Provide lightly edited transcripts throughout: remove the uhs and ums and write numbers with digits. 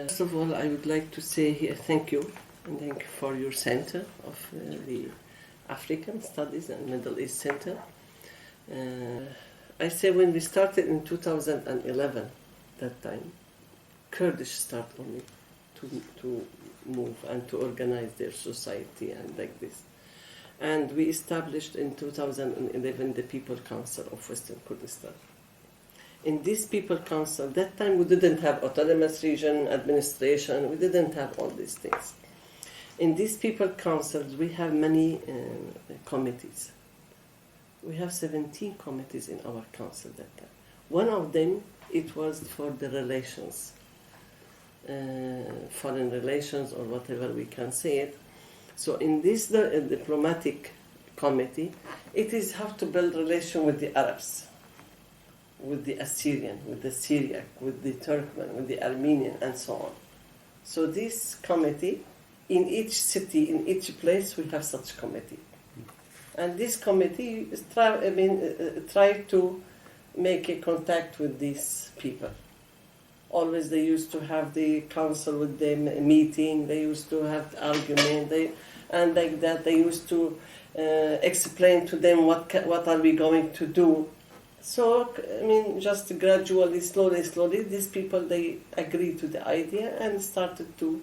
First of all, I would like to say here thank you, and thank you for your center of the African Studies and Middle East Center. I say when we started in 2011, that time, Kurdish start only to move and to organize their society and like this. And we established in 2011 the People Council of Western Kurdistan. In this People Council, that time we didn't have autonomous region, administration, we didn't have all these things. In these People Councils, we have many committees. We have 17 committees in our council that time. One of them, it was for the relations, foreign relations or whatever we can say it. So in this diplomatic committee, it is how to build relation with the Arabs, with the Assyrian, with the Syriac, with the Turkmen, with the Armenian, and so on. So this committee, in each city, in each place, we have such committee. And this committee try to make a contact with these people. Always they used to have the council with them, a meeting, they used to have the argument, and like that they used to explain to them what are we going to do. So, just gradually, slowly, these people, they agreed to the idea and started to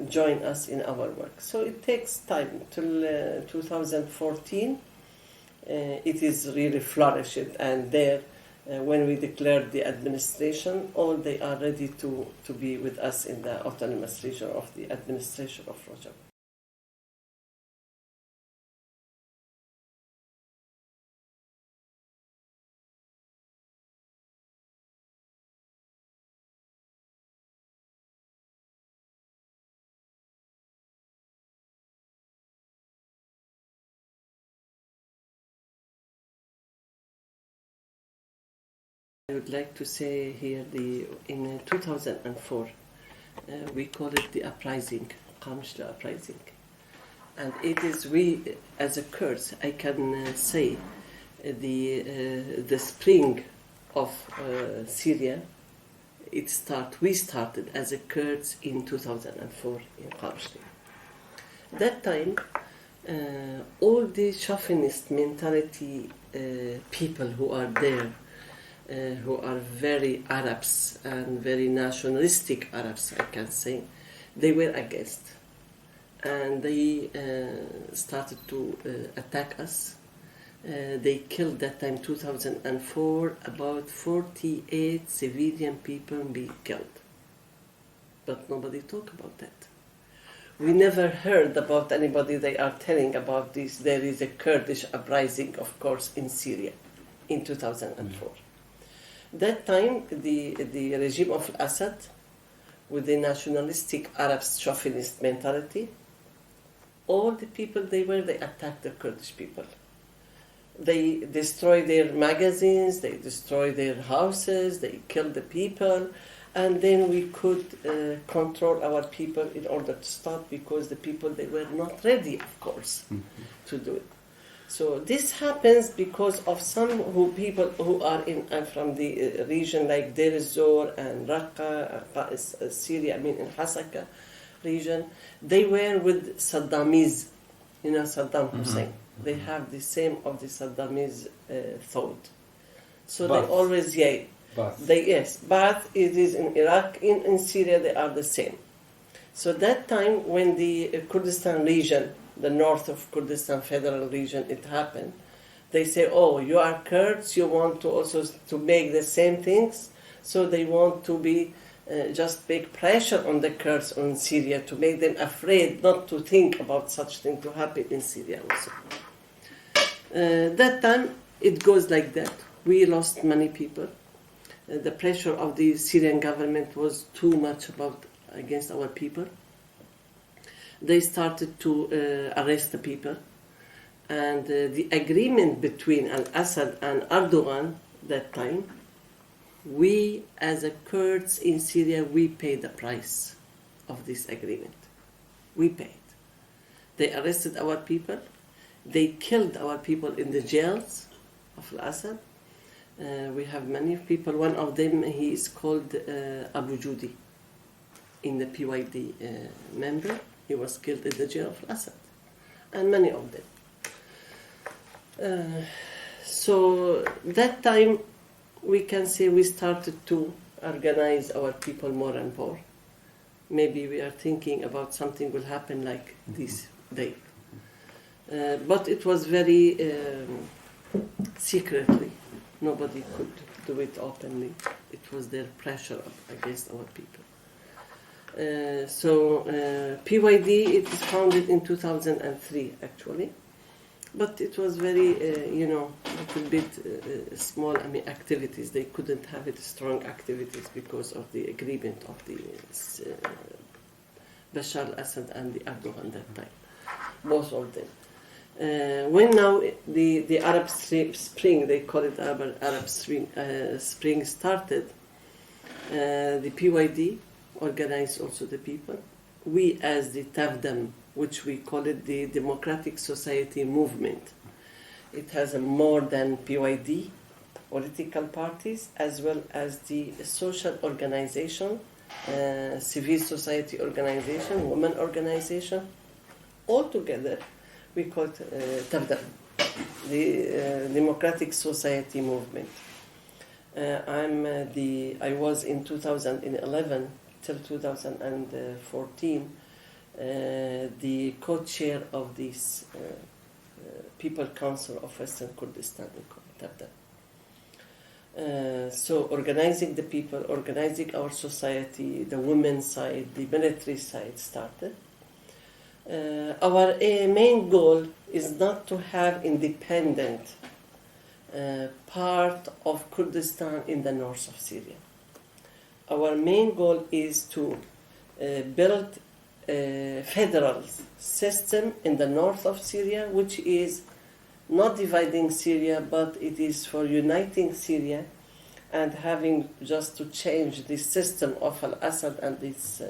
join us in our work. So it takes time till 2014. It is really flourished, and there, when we declared the administration, all they are ready to be with us in the autonomous region of the administration of Rojava. I would like to say here, in 2004, we call it the uprising, Qamishli uprising. And it is we, as a Kurds, I can say, the spring of Syria, we started as a Kurds in 2004 in Qamishli. That time, all the chauvinist mentality people who are there, who are very Arabs and very nationalistic Arabs, I can say, they were against. And they started to attack us. They killed that time, 2004, about 48 civilian people being killed. But nobody talked about that. We never heard about anybody they are telling about this. There is a Kurdish uprising, of course, in Syria in 2004. That time, the regime of Assad, with the nationalistic Arab chauvinist mentality, all the people they attacked the Kurdish people. They destroyed their magazines, they destroyed their houses, they killed the people, and then we could control our people in order to stop, because the people, they were not ready, of course, to do it. So this happens because of some people who are from the region like Deir ez-Zor and Raqqa, Syria, in Hasaka region. They were with Saddamese, Saddam Hussein. They have the same of the Saddamese thought. So they always, but it is in Iraq, in Syria, they are the same. So that time when the Kurdistan region, the north of Kurdistan federal region, it happened, they say, oh, you are Kurds, you want to also to make the same things, so they want to be just make pressure on the Kurds in Syria to make them afraid not to think about such thing to happen in Syria also. That time it goes like that. We lost many people. The pressure of the Syrian government was too much against our people. They started to arrest the people, and the agreement between al-Assad and Erdogan that time, we as a Kurds in Syria, we paid the price of this agreement. We paid. They arrested our people, they killed our people in the jails of al-Assad, We have many people. One of them, he is called Abu Judi, in the PYD member. He was killed in the jail of Assad, and many of them. So that time, we can say we started to organize our people more and more. Maybe we are thinking about something will happen like this day. But it was very secretly. Nobody could do it openly. It was their pressure against our people. So PYD, it is founded in 2003 actually. But it was very, a little bit small, activities. They couldn't have it strong activities because of the agreement of the Bashar al-Assad and the Erdogan that time, both of them. When now the Arab Spring, they call it Arab Spring started, the PYD organized also the people. We as the TEV-DEM, which we call it the Democratic Society Movement. It has more than PYD, political parties, as well as the social organization, civil society organization, women organization. All together, we call it TEV-DEM, the Democratic Society Movement. I was in 2011 till 2014 the co-chair of this People Council of Western Kurdistan, we call it TEV-DEM. So organizing the people, organizing our society, the women's side, the military side started. Our main goal is not to have independent part of Kurdistan in the north of Syria. Our main goal is to build a federal system in the north of Syria, which is not dividing Syria, but it is for uniting Syria and having just to change the system of al-Assad and this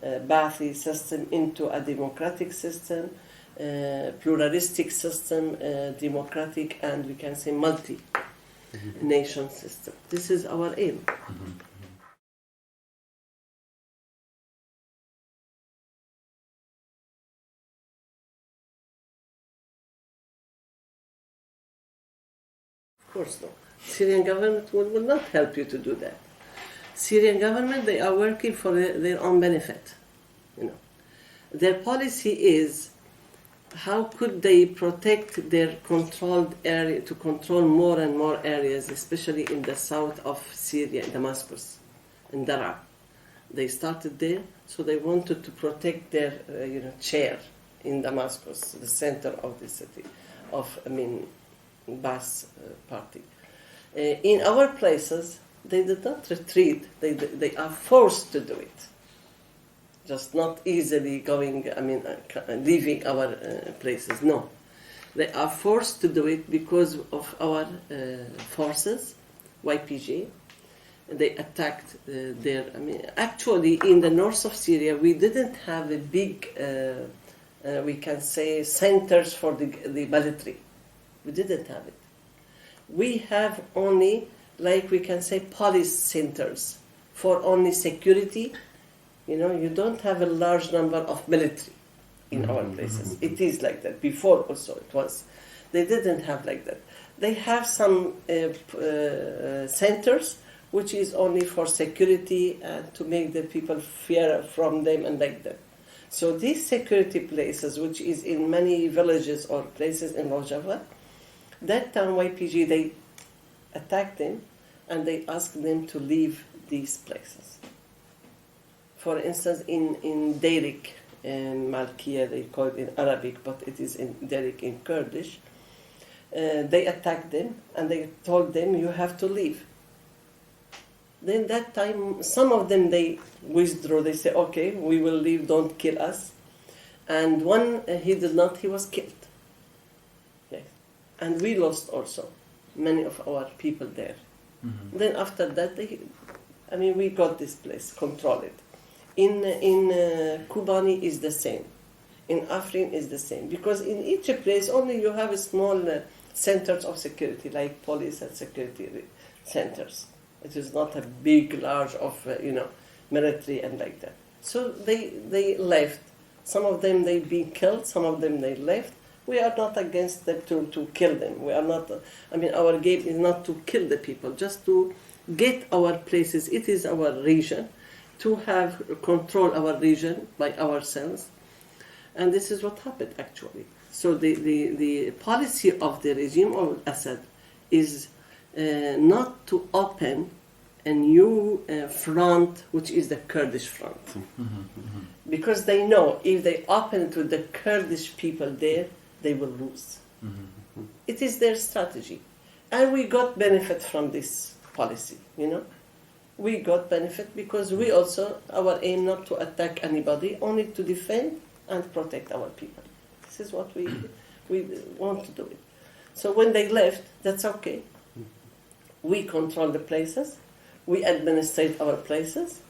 Ba'athi system into a democratic system, pluralistic system, democratic, and we can say multi-nation system. This is our aim. Of course not. Syrian government will not help you to do that. Syrian government, they are working for their own benefit. Their policy is how could they protect their controlled area, to control more and more areas, especially in the south of Syria, Damascus, and Daraa. They started there, so they wanted to protect their chair in Damascus, the center of the city, Ba'ath party. In our places, they did not retreat. They are forced to do it. Just not easily going, leaving our places. No. They are forced to do it because of our forces, YPG. They attacked actually in the north of Syria, we didn't have a big, we can say, centers for the military. We didn't have it. We have only, like we can say, police centers for only security. You don't have a large number of military in our places. It is like that. Before also it was. They didn't have like that. They have some centers which is only for security and to make the people fear from them and like that. So these security places, which is in many villages or places in Rojava, that time YPG, they attacked them and they asked them to leave these places. For instance, in Derik, in Malkiya, they call it in Arabic, but it is in Derik in Kurdish, they attacked them and they told them, you have to leave. Then that time, some of them, they withdrew. They say, okay, we will leave, don't kill us. And one, he did not, he was killed. Yes. And we lost also many of our people there. Mm-hmm. Then after that, we got this place, control it. In Kobani is the same. In Afrin is the same. Because in each place, only you have a small centers of security, like police and security centers. It is not a big, large of, military and like that. So they left. Some of them they've been killed, some of them they left. We are not against them to kill them. We are not, our game is not to kill the people, just to get our places. It is our region, to have control our region by ourselves. And this is what happened actually. So the policy of the regime of Assad is not to open a new front, which is the Kurdish front. Because they know if they open to the Kurdish people there, they will lose. It is their strategy. And we got benefit from this policy, We got benefit because we also, our aim not to attack anybody, only to defend and protect our people. This is what we want to do it. So when they left, that's okay. We control the places. We administrate our places.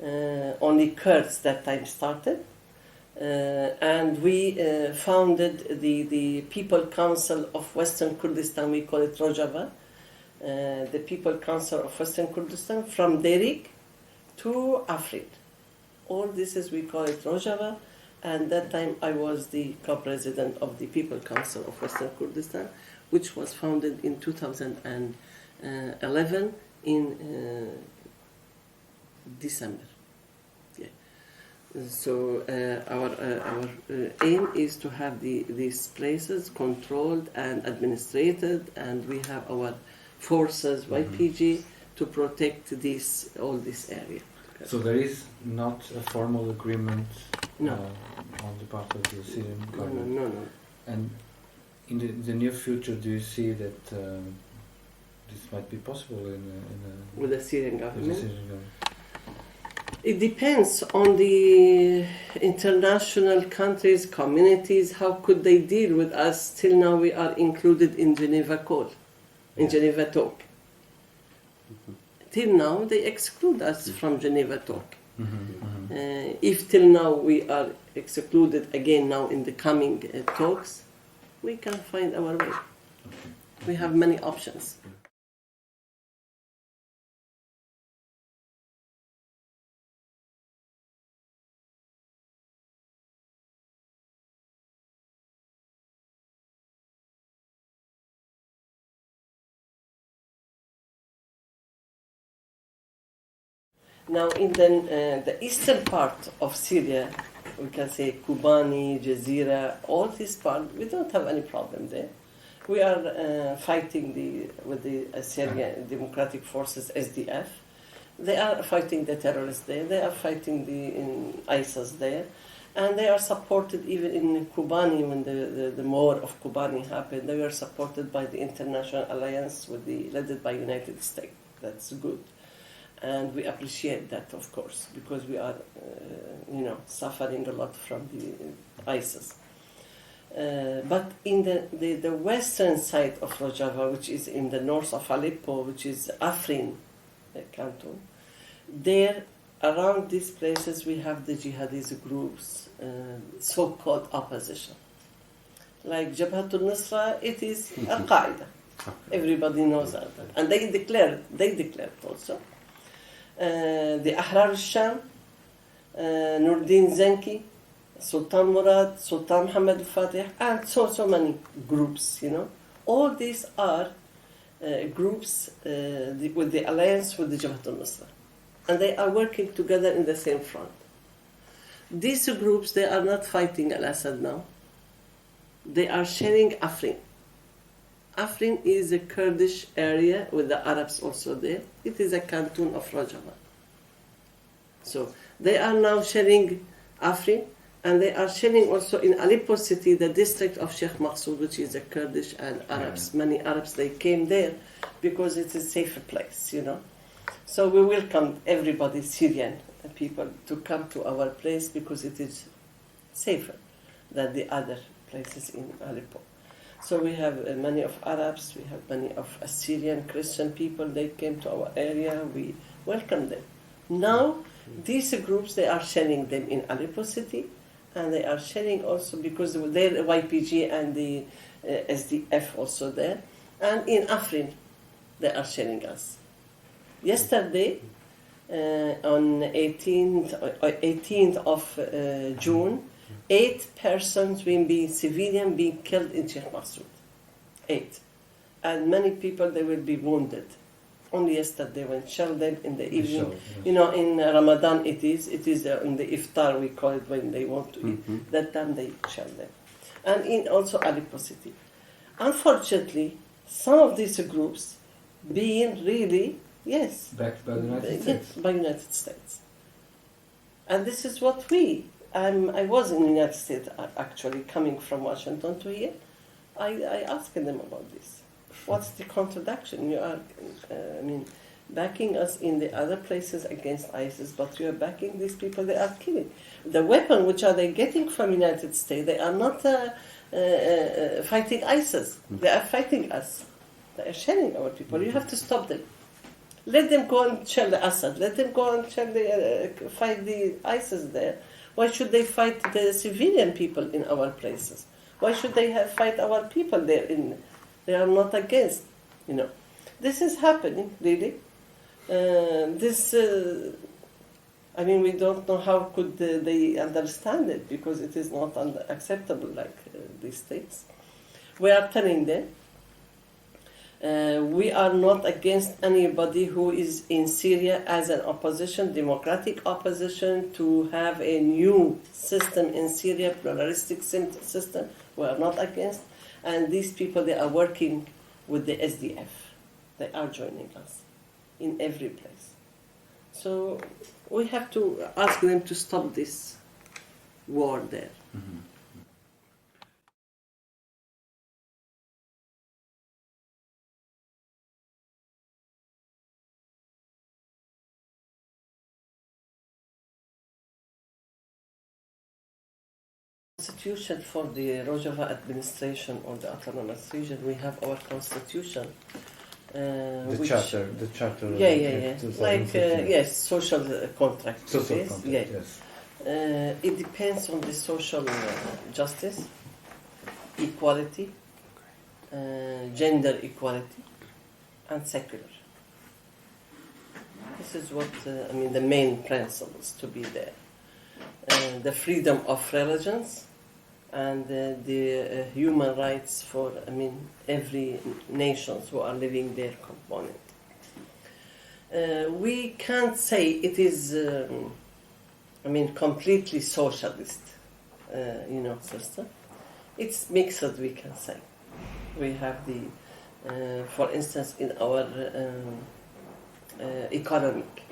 Only Kurds that time started. And we founded the People Council of Western Kurdistan. We call it ROJAVA. The People Council of Western Kurdistan, from Derik to Afrin. All this is, we call it ROJAVA. And that time I was the co-president of the People Council of Western Kurdistan, which was founded in 2011 in December. Yeah. So our aim is to have these places controlled and administrated, and we have our forces, YPG, to protect all this area. So there is not a formal agreement No. On the part of the Syrian government? No. And in the near future, do you see that this might be possible with the Syrian government? With the Syrian government? It depends on the international countries, communities, how could they deal with us. Till now we are included in Geneva Call, in Geneva Talk. Till now they exclude us from Geneva Talk. If till now we are excluded again now in the coming talks, we can find our way. We have many options. Now, in the eastern part of Syria, we can say Kobani, Jazeera, all this part, we don't have any problem there. We are fighting with the Syrian Democratic Forces, SDF. They are fighting the terrorists there. They are fighting the ISIS there. And they are supported even in Kobani, when the war of Kobani happened. They were supported by the International Alliance led by United States. That's good. And we appreciate that, of course, because we are, suffering a lot from the ISIS. But in the western side of Rojava, which is in the north of Aleppo, which is Afrin canton, there, around these places, we have the jihadist groups, so-called opposition. Like Jabhat al-Nusra, it is Al-Qaeda. Everybody knows that. And they declared also. The Ahrar al-Sham, Nuruddin Zanki, Sultan Murad, Sultan Mohamad al-Fatih, and so many groups, All these are groups with the alliance with the Jabhat al-Nusra. And they are working together in the same front. These groups, they are not fighting al-Assad now. They are sharing Afrin. Afrin is a Kurdish area with the Arabs also there. It is a canton of Rojava. So they are now sharing Afrin, and they are sharing also in Aleppo city, the district of Sheikh Maqsoud, which is a Kurdish and Arabs. Many Arabs, they came there because it's a safer place, So we welcome everybody, Syrian people, to come to our place because it is safer than the other places in Aleppo. So we have many of Arabs, we have many of Assyrian Christian people, they came to our area, we welcome them. Now, these groups, they are sharing them in Aleppo city, and they are sharing also because their YPG and the SDF also there, and in Afrin they are sharing us. Yesterday, on 18th of June, 8 persons civilian being killed in Sheikh Massoud. 8. And many people, they will be wounded. Only yesterday when shelled them in the evening. You know, in Ramadan it is in the iftar we call it, when they want to eat. That time they shell them. And in also Aleppo city. Unfortunately, some of these groups being really, yes, backed by the United States. By United States. And this is what I was in the United States actually, coming from Washington to here. I asked them about this. What's the contradiction? You are, backing us in the other places against ISIS, but you are backing these people they are killing. The weapon which are they getting from United States, they are not fighting ISIS. They are fighting us. They are shelling our people. You have to stop them. Let them go and shell the Assad. Let them go and fight the ISIS there. Why should they fight the civilian people in our places? Why should they fight our people there? They are not against, This is happening, really. We don't know how could they understand it, because it is not acceptable like these states. We are telling them, we are not against anybody who is in Syria as an opposition, democratic opposition, to have a new system in Syria, pluralistic system. We are not against. And these people, they are working with the SDF. They are joining us in every place. So we have to ask them to stop this war there. Mm-hmm. Constitution for the ROJAVA administration or the autonomous region, we have our constitution. The charter. Yeah. Like, social contract. Social contract, yes. It depends on the social justice, equality, gender equality, and secular. This is what, the main principles to be there. The freedom of religions, and the human rights for, every nations who are living there component. We can't say it is, completely socialist, system. It's mixed, we can say. We have for instance, in our economic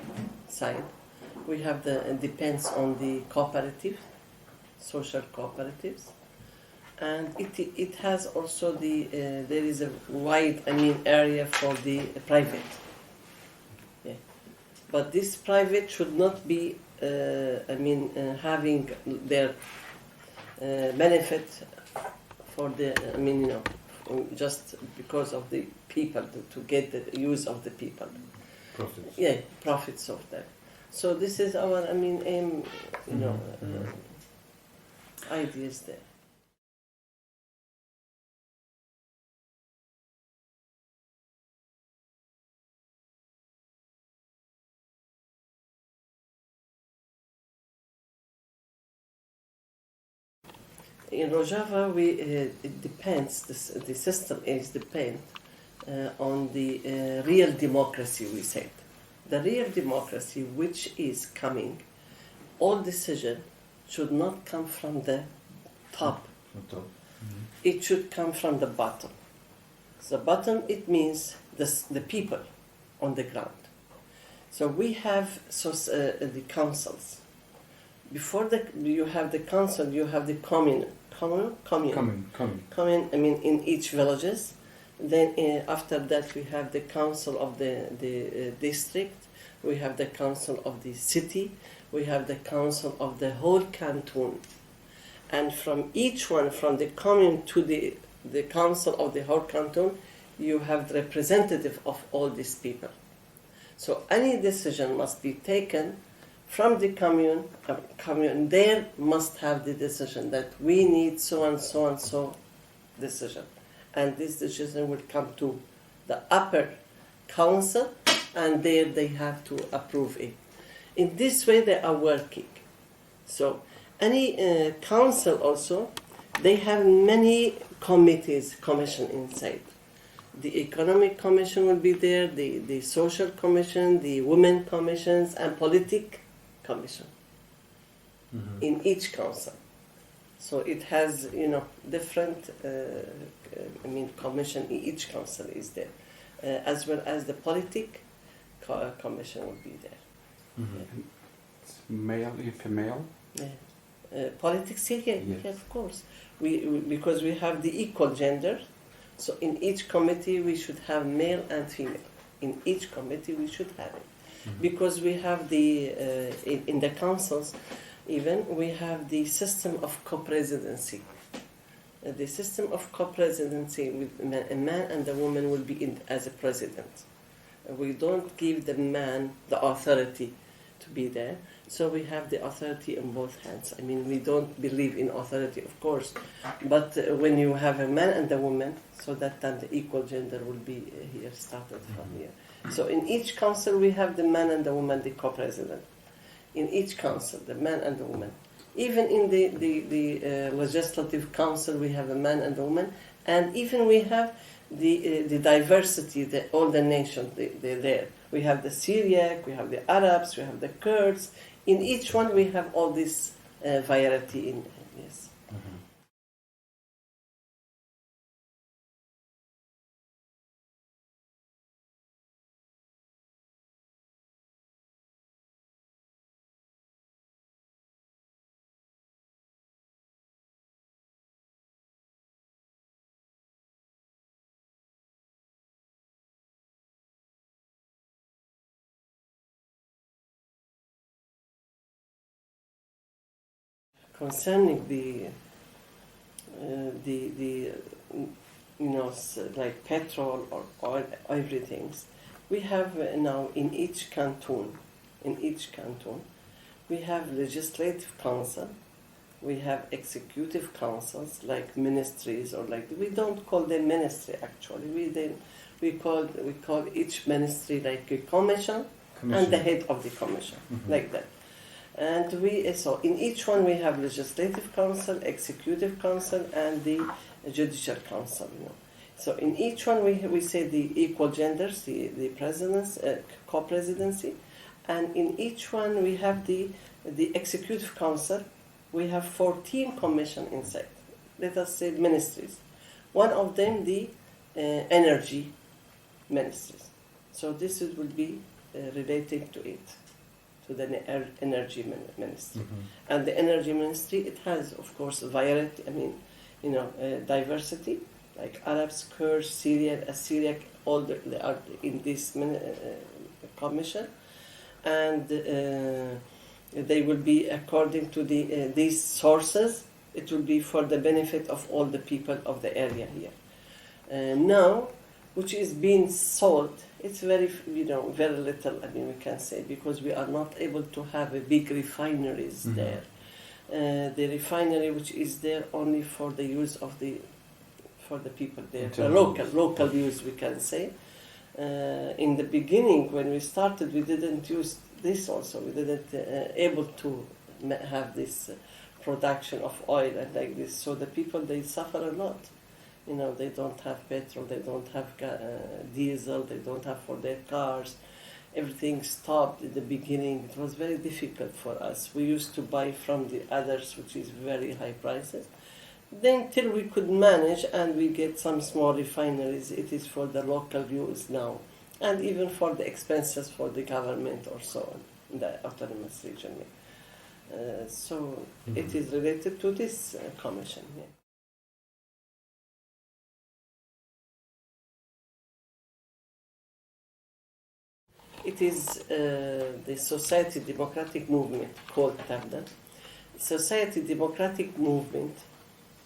side, we have depends on the cooperative, social cooperatives, and it has also there is a wide area for the private. Yeah. But this private should not be having their benefit for the just because of the people to get the use of the people. Profits. Yeah, profits of that. So this is our aim, ideas there. In ROJAVA, it depends. The system is depend on the real democracy. We said the real democracy, which is coming, all decision should not come from the top. It should come from the bottom. The bottom, it means the people on the ground. So we have the councils. Before you have the council, you have the commune. In each villages. Then after that, we have the council of the district. We have the council of the city. We have the council of the whole canton. And from each one, from the commune to the council of the whole canton, you have the representative of all these people. So any decision must be taken from the commune. There must have the decision that we need so and so and so decision. and this decision will come to the upper council, and there they have to approve it. In this way they are working. So any council also, they have many committees, commission inside. The economic commission will be there, the social commission, the women commissions, and politic commission in each council. So it has, different, commission in each council is there, as well as the politic commission will be there. It's male and female. Politics, yeah, of course. Because we have the equal gender, so in each committee we should have male and female. In each committee we should have it, because we have in the councils, even we have the system of co-presidency. The system of co-presidency with a man and a woman will be as a president. We don't give the man the authority to be there, so we have the authority in both hands. We don't believe in authority, of course, but when you have a man and a woman, so that then the equal gender will be here, started from here. So in each council we have the man and the woman, the co-president. In each council, the man and the woman. Even in the legislative council, we have a man and a woman, and even we have the diversity, all the nations, they're there. We have the Syriac, we have the Arabs, we have the Kurds. In each one, we have all this variety in. Yes. Concerning the like petrol or oil, everything, we have now in each canton, we have legislative council, we have executive councils like ministries, or we don't call them ministry actually. We call each ministry like a commission. And the head of the commission, like that. And so in each one we have legislative council, executive council, and the judicial council. So in each one we say the equal genders, the presidents, co-presidency, and in each one we have the executive council. We have 14 commission inside. Let us say ministries. One of them the energy ministries. So this will be relating to it, to the energy ministry. And the energy ministry, it has, of course, variety, diversity, like Arabs, Kurds, Syrian, Assyriac, all they are in this commission. And they will be according to these sources. It will be for the benefit of all the people of the area here. Now, which is being sold, it's very little, we can say, because we are not able to have a big refineries there. The refinery which is there only for the use of for the people there, local use, we can say. In the beginning, when we started, we didn't use this also. We didn't able to have this production of oil and like this. So the people, they suffer a lot. They don't have petrol, they don't have diesel, they don't have for their cars. Everything stopped in the beginning. It was very difficult for us. We used to buy from the others, which is very high prices. Then till we could manage and we get some small refineries, it is for the local use now. And even for the expenses for the government or so on, in the autonomous region. So it is related to this commission. Yeah. It is the Society Democratic Movement, called TEV-DEM. Society Democratic Movement,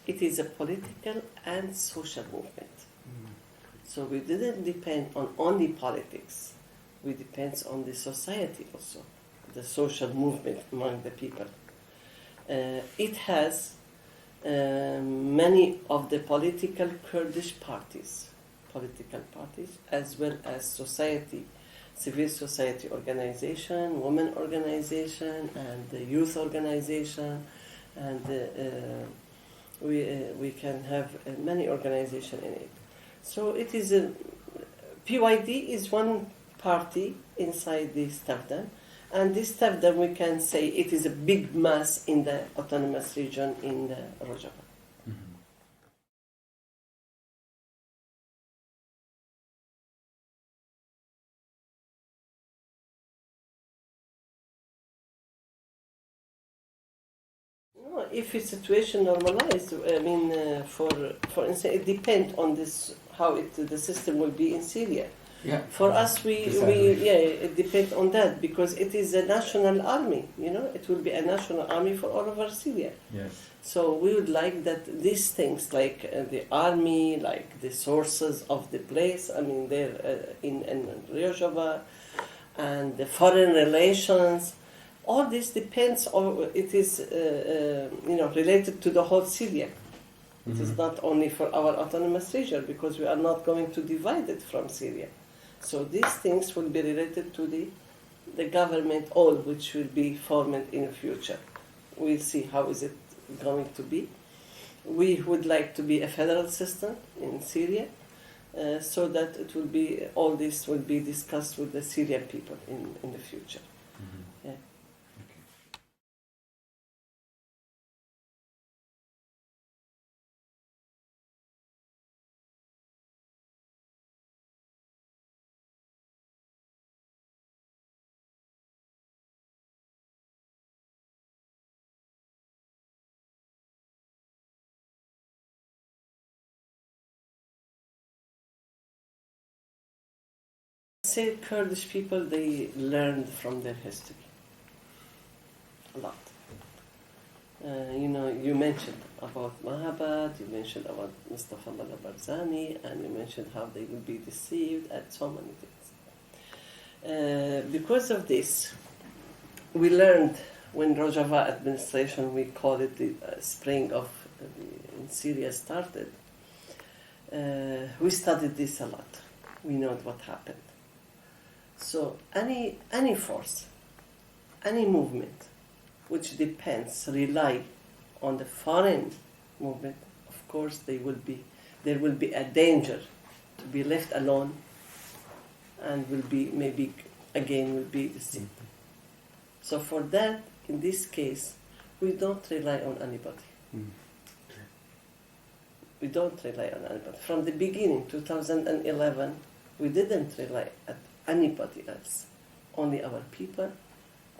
it is a political and social movement. So we didn't depend on only politics. We depend on the society also, the social movement among the people. It has many of the political Kurdish parties, as well as society, civil society organization, women organization, and the youth organization, and we can have many organizations in it. So it is PYD is one party inside this TEV-DEM, and this TEV-DEM we can say it is a big mass in the autonomous region in the ROJAVA. If the situation normalized, I mean, for instance, it depends on this how the system will be in Syria. Yeah. For us, it depends on that because it is a national army. You know, it will be a national army for all over Syria. Yes. So we would like that these things, like the army, like the sources of the place. I mean, they're in ROJAVA, and the foreign relations. All this depends on, it is, related to the whole Syria. It is not only for our autonomous region because we are not going to divide it from Syria. So these things will be related to the government, all which will be formed in the future. We'll see how is it going to be. We would like to be a federal system in Syria, so that it will be, all this will be discussed with the Syrian people in the future. Yeah. Say Kurdish people, they learned from their history a lot. You mentioned about Mohamad, you mentioned about Mustafa Barzani, and you mentioned how they will be deceived, and so many things. Because of this, we learned when ROJAVA administration, we call it the spring of in Syria started, we studied this a lot. We know what happened. So any force, any movement, which rely on the foreign movement, of course there will be a danger to be left alone, and will be deceived. So for that, in this case, we don't rely on anybody. We don't rely on anybody. From the beginning, 2011, we didn't rely on anybody else. Only our people,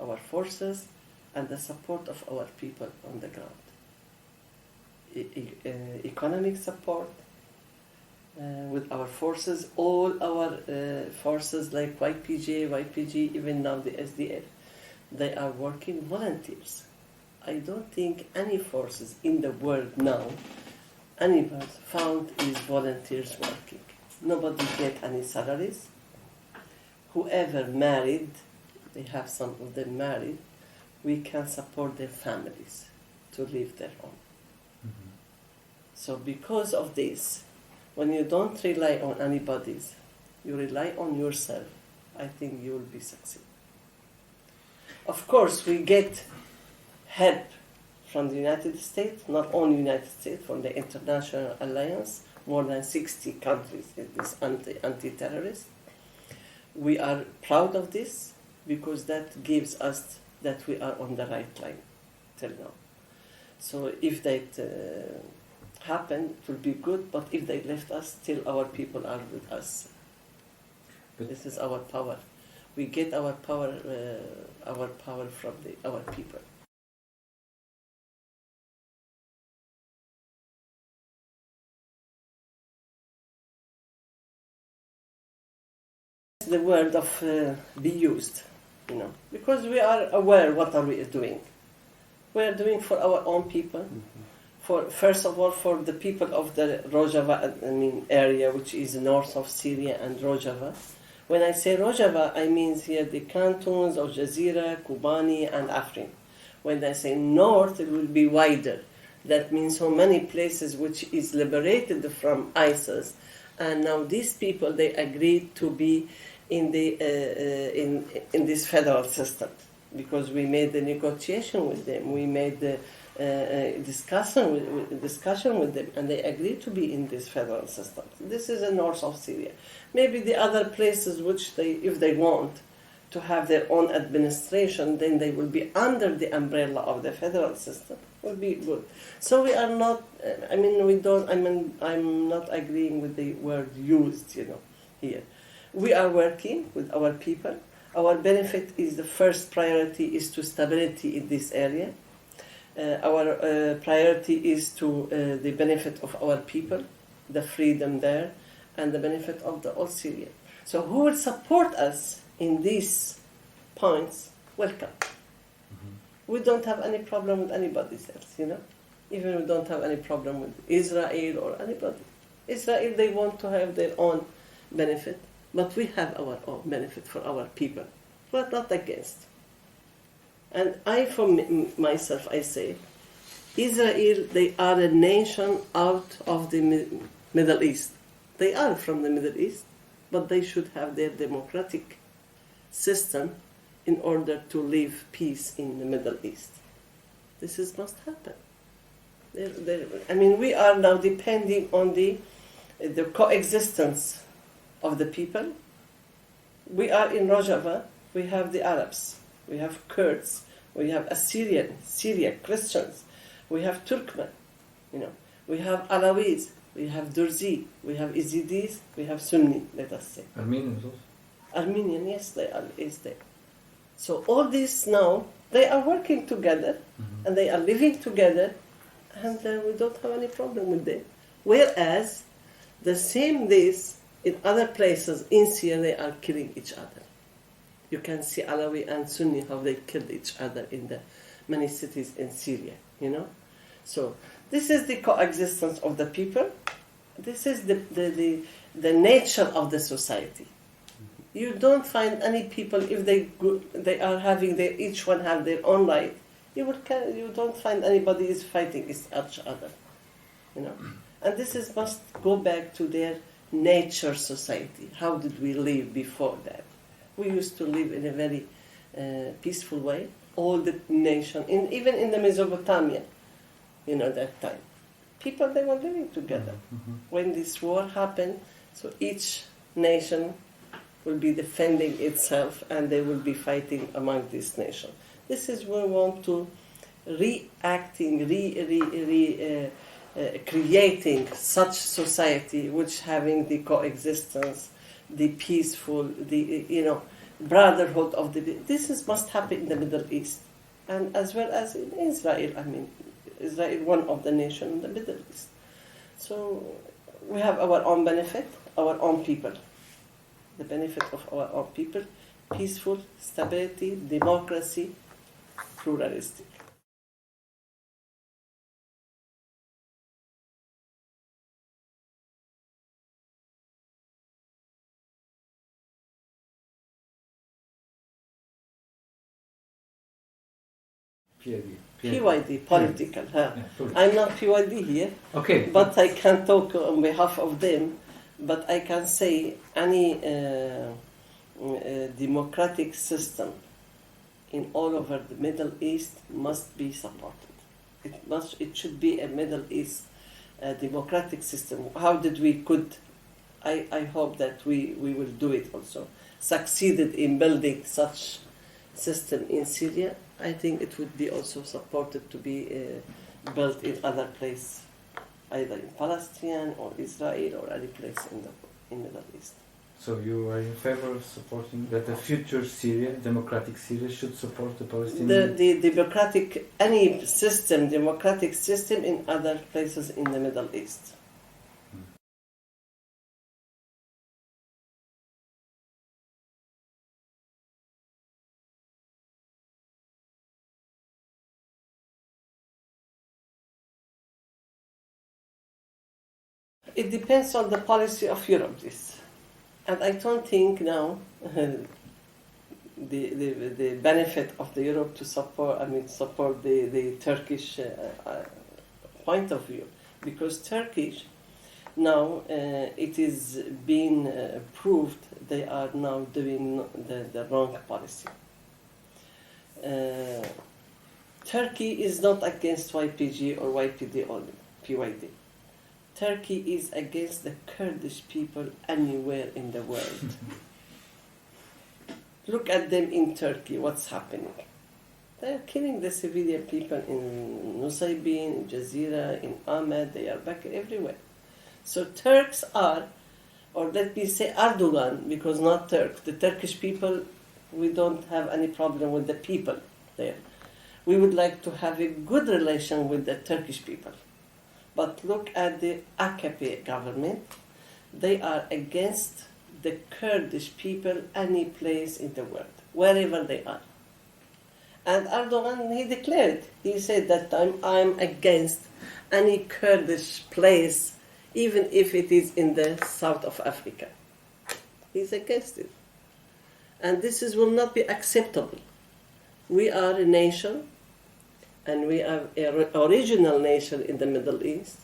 our forces, and the support of our people on the ground. Economic support with our forces, all our forces like YPG, even now the SDF, they are working volunteers. I don't think any forces in the world now, anyone found is volunteers working. Nobody get any salaries. Whoever married, they have some of them married, we can support their families to live their own. So because of this, when you don't rely on anybody, you rely on yourself, I think you will be succeed. Of course, we get help from the United States, not only United States, from the International Alliance, more than 60 countries in this anti-terrorist. We are proud of this because that gives us that we are on the right line till now. So if that happened, it will be good, but if they left us, still our people are with us. This is our power. We get our power from our people. The word of be used, because we are aware what are we doing. We are doing for our own people. First of all, for the people of the ROJAVA area, which is north of Syria and ROJAVA. When I say ROJAVA, I mean here the cantons of Jazeera, Kobani, and Afrin. When I say north, it will be wider. That means so many places which is liberated from ISIS, and now these people, they agreed to be in the in this federal system, because we made the negotiation with them, we made the discussion with them, and they agreed to be in this federal system. This is the north of Syria. Maybe the other places which they, if they want to have their own administration, then they will be under the umbrella of the federal system. Will be good. So we are not. I mean, we don't. I mean, I'm not agreeing with the word used. Here, we are working with our people. Our benefit is the first priority is to stability in this area. Our priority is to the benefit of our people, the freedom there, and the benefit of the all Syrian. So who will support us in these points? Welcome. We don't have any problem with anybody else, Even we don't have any problem with Israel or anybody. Israel, they want to have their own benefit, but we have our own benefit for our people. We're not against. And for myself, I say, Israel, they are a nation out of the Middle East. They are from the Middle East, but they should have their democratic system in order to live peace in the Middle East. This must happen. I mean, we are now depending on the coexistence of the people. We are in Rojava, we have the Arabs, we have Kurds, we have Assyrian, Syria, Christians, we have Turkmen, we have Alawis, we have Durzi, we have Yazidis, we have Sunni, let us say. Armenians also? Armenian, yes, they are, is there. So all these now, they are working together, and they are living together, and we don't have any problem with them. Whereas, the same days, in other places in Syria, they are killing each other. You can see Alawi and Sunni, how they killed each other in the many cities in Syria, So, this is the coexistence of the people. This is the nature of the society. You don't find any people, if they are having each one have their own life, you don't find anybody is fighting each other, And this must go back to their nature society. How did we live before that? We used to live in a very peaceful way. All the nation, even in the Mesopotamia, that time, people, they were living together. When this war happened, so each nation will be defending itself, and they will be fighting among this nation. This is where we want to creating such society which having the coexistence, the peaceful, the brotherhood of the. This must happen in the Middle East, and as well as in Israel. I mean, Israel, one of the nations in the Middle East. So we have our own benefit, our own people. The benefit of our own people, peaceful, stability, democracy, pluralistic. PYD, political. Yeah, I'm not PYD here, okay, but I can talk on behalf of them. But I can say any democratic system in all over the Middle East must be supported. It should be a Middle East democratic system. How did we could? I hope that we will do it also. Succeeded in building such system in Syria. I think it would be also supported to be built in other places, either in Palestine or Israel or any place in the Middle East. So you are in favor of supporting that the future Syria, democratic Syria, should support the Palestinian? The democratic, any system, democratic system in other places in the Middle East. It depends on the policy of Europe, this. And I don't think now the benefit of the Europe to support the Turkish point of view, because Turkish now it is being proved they are now doing the wrong policy. Turkey is not against YPG or YPD only, PYD. Turkey is against the Kurdish people anywhere in the world. Look at them in Turkey, what's happening. They are killing the civilian people in Nusaybin, in Jazeera, in Ahmed, they are back everywhere. So Turks are, or let me say Erdogan, because not Turk, the Turkish people, we don't have any problem with the people there. We would like to have a good relation with the Turkish people. But look at the AKP government. They are against the Kurdish people any place in the world, wherever they are. And Erdogan, he declared, he said that I'm against any Kurdish place, even if it is in the south of Africa. He's against it. And will not be acceptable. We are a nation, and we are an original nation in the Middle East,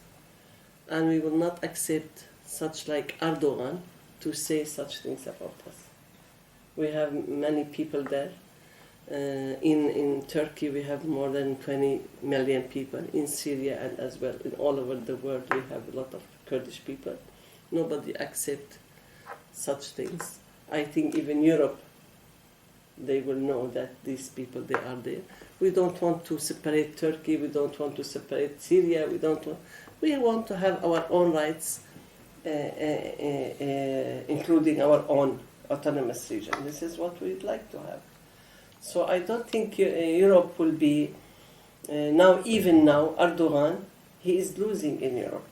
and we will not accept such like Erdogan to say such things about us. We have many people there. In Turkey we have more than 20 million people. In Syria and as well in all over the world we have a lot of Kurdish people. Nobody accepts such things. I think even Europe, they will know that these people, they are there. We don't want to separate Turkey, we don't want to separate Syria, we want to have our own rights, including our own autonomous region. This is what we'd like to have. So I don't think Europe will be, even now, Erdogan, he is losing in Europe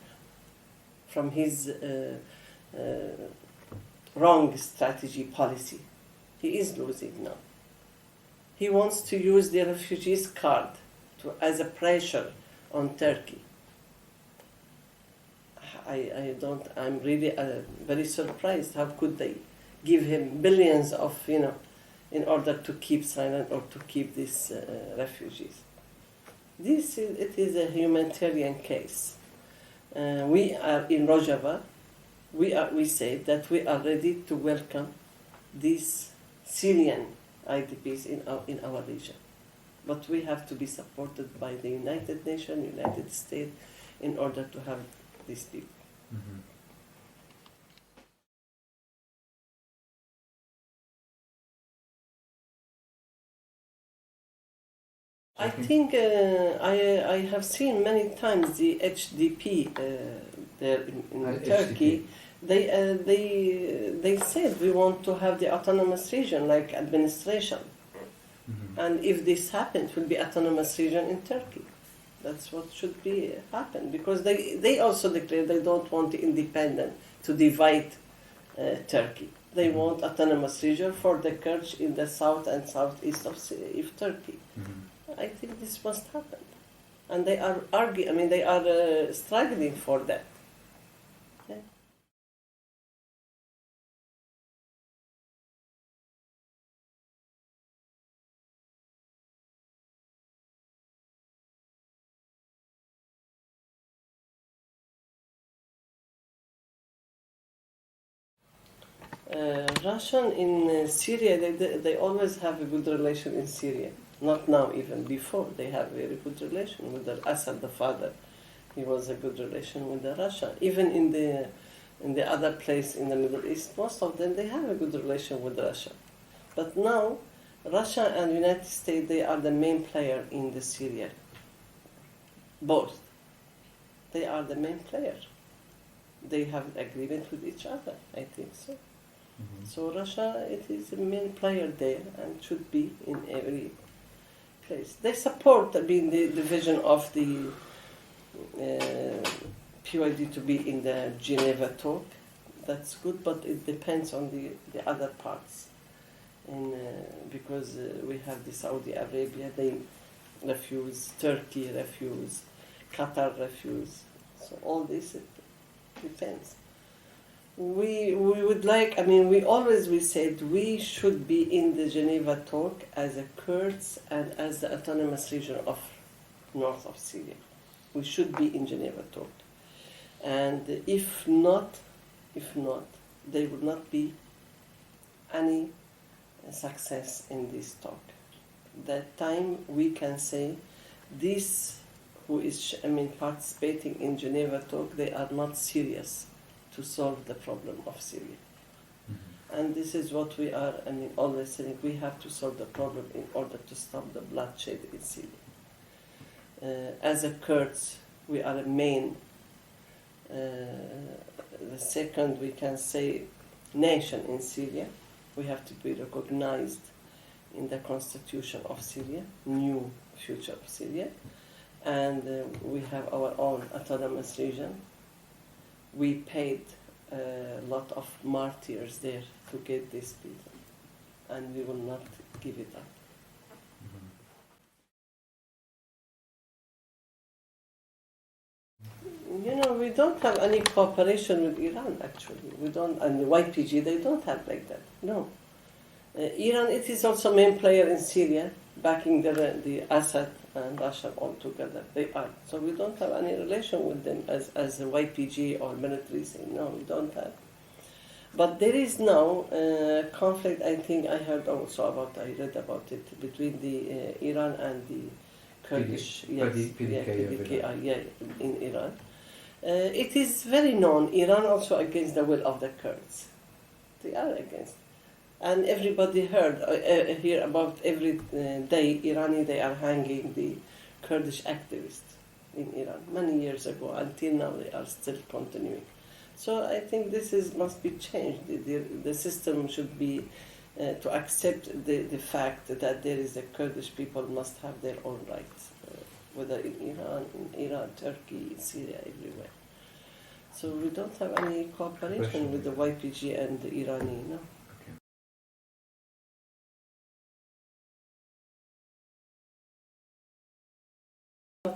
from his wrong strategy policy. He is losing now. He wants to use the refugees card as a pressure on Turkey. I'm really very surprised. How could they give him billions of, in order to keep silent or to keep these refugees? It is a humanitarian case. We are in Rojava. We say that we are ready to welcome these Syrian IDPs in our region. But we have to be supported by the United Nations, United States, in order to have these people. Mm-hmm. I think I have seen many times the HDP there in Turkey. They said we want to have the autonomous region like administration, and if this happens, it will be autonomous region in Turkey. That's what should be happen, because they also declare they don't want the independent to divide Turkey. They want autonomous region for the Kurds in the south and southeast of Turkey. I think this must happen, and they are arguing. They are struggling for that. Yeah. Russian in Syria, they always have a good relation in Syria. Not now, even before, they have a very good relation with Assad, the father. He was a good relation with Russia. Even in the other place in the Middle East, most of them, they have a good relation with Russia. But now, Russia and United States, they are the main player in the Syria. Both. They are the main player. They have an agreement with each other, I think so. So Russia, it is the main player there and should be in every place. They support the vision of the PYD to be in the Geneva talk. That's good, but it depends on the other parts. And because we have the Saudi Arabia, they refuse, Turkey refuse, Qatar refuse. So all this, it depends. We would like, we said we should be in the Geneva talk as a Kurds and as the autonomous region of north of Syria. We should be in Geneva talk. And if not, there will not be any success in this talk. That time we can say this who is participating in Geneva talk, they are not serious to solve the problem of Syria. And this is what we are always saying, we have to solve the problem in order to stop the bloodshed in Syria. As a Kurds, we are a main, the second we can say nation in Syria. We have to be recognized in the constitution of Syria, new future of Syria. And we have our own autonomous region. We paid a lot of martyrs there to get this people, and we will not give it up. You know, we don't have any cooperation with Iran, actually. We don't, and the YPG, they don't have like that, no. Iran, it is also main player in Syria, backing the Assad and Bashar all together. They are. So we don't have any relation with them as a YPG or military saying, no, we don't have. But there is now conflict, I think I heard also about, I read about it, between the Iran and the Kurdish, PDK in Iran. It is very known, Iran also against the will of the Kurds. They are against. And everybody hear about every day, Irani, they are hanging the Kurdish activists in Iran, many years ago, until now they are still continuing. So I think this must be changed. The system should be to accept the fact that there is a Kurdish people must have their own rights, whether in Iran, Turkey, Syria, everywhere. So we don't have any cooperation with the YPG and the Irani, no.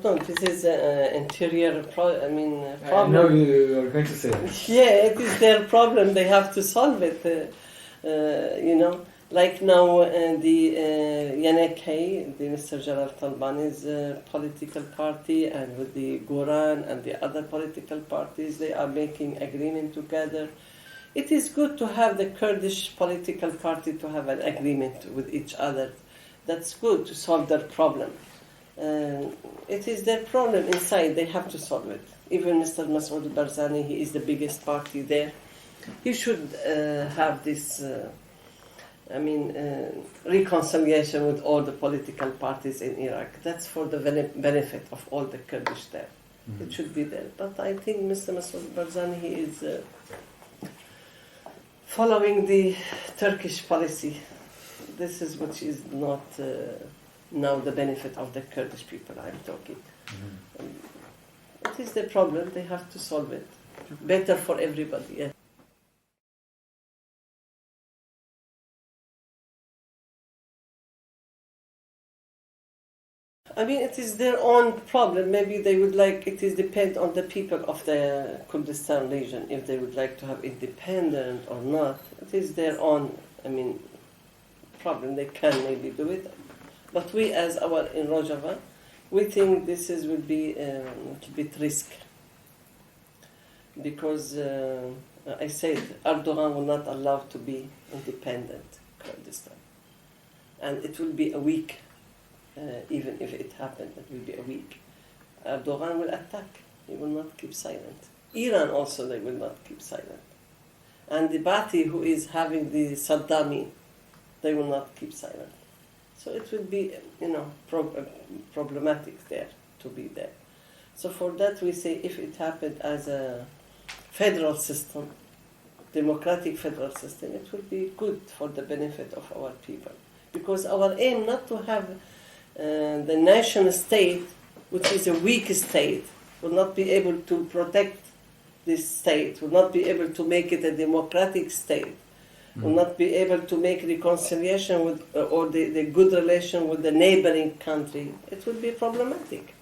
No, this is an interior problem. No, you are going to say it. Yeah, it is their problem. They have to solve it. Like now the YNK, the Mr. Jalal Talbani's political party, and with the Goran and the other political parties, they are making agreement together. It is good to have the Kurdish political party to have an agreement with each other. That's good to solve their problem. It is their problem inside, they have to solve it. Even Mr. Masoud Barzani, he is the biggest party there. He should have this, reconciliation with all the political parties in Iraq. That's for the benefit of all the Kurdish there. Mm-hmm. It should be there. But I think Mr. Masoud Barzani, he is following the Turkish policy. This is what is not... now the benefit of the Kurdish people I'm talking. Mm-hmm. It is the problem, they have to solve it. Better for everybody, yeah. It is their own problem. Maybe they would like, it is depend on the people of the Kurdistan region, if they would like to have independent or not. It is their own, problem. They can maybe do it. But we, as in ROJAVA, we think this would be a bit risk. Because I said Erdogan will not allow to be independent Kurdistan. And it will be a week, even if it happened, it will be a week. Erdogan will attack. He will not keep silent. Iran also, they will not keep silent. And the Ba'athi, who is having the Saddami, they will not keep silent. So it will be, problematic there, to be there. So for that we say if it happened as a federal system, democratic federal system, it will be good for the benefit of our people. Because our aim not to have the nation state, which is a weak state, will not be able to protect this state, will not be able to make it a democratic state, will not be able to make reconciliation with or the good relation with the neighboring country. It will be problematic.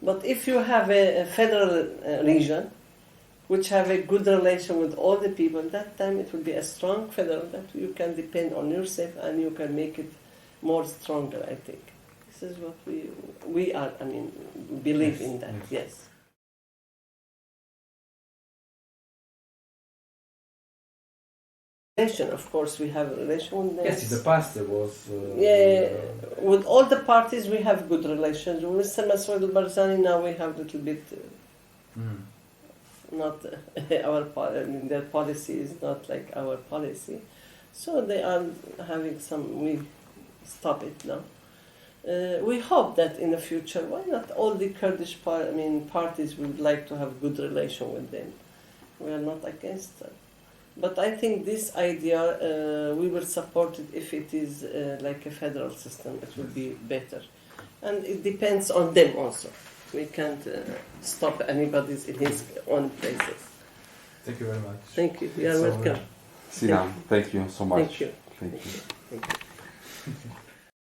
But if you have a federal region which have a good relation with all the people, that time it will be a strong federal that you can depend on yourself and you can make it more stronger, I think. This this is what we are. I mean, believe Yes, in that. Yes. Of course, we have a relation with them. Yes, in the past there was. With all the parties we have good relations. With Mr. Masoud al-Barzani now we have a little bit not our I mean, their policy is not like our policy, so they are having some. We stop it now. We hope that in the future, why not all the Kurdish parties would like to have good relation with them. We are not against that. But I think this idea, we will support it if it is like a federal system. It will be better. And it depends on them also. We can't stop anybody's in his own places. Thank you very much. Thank you. You are welcome. Sinam, thank you so much. Thank you. Thank you. Thank you.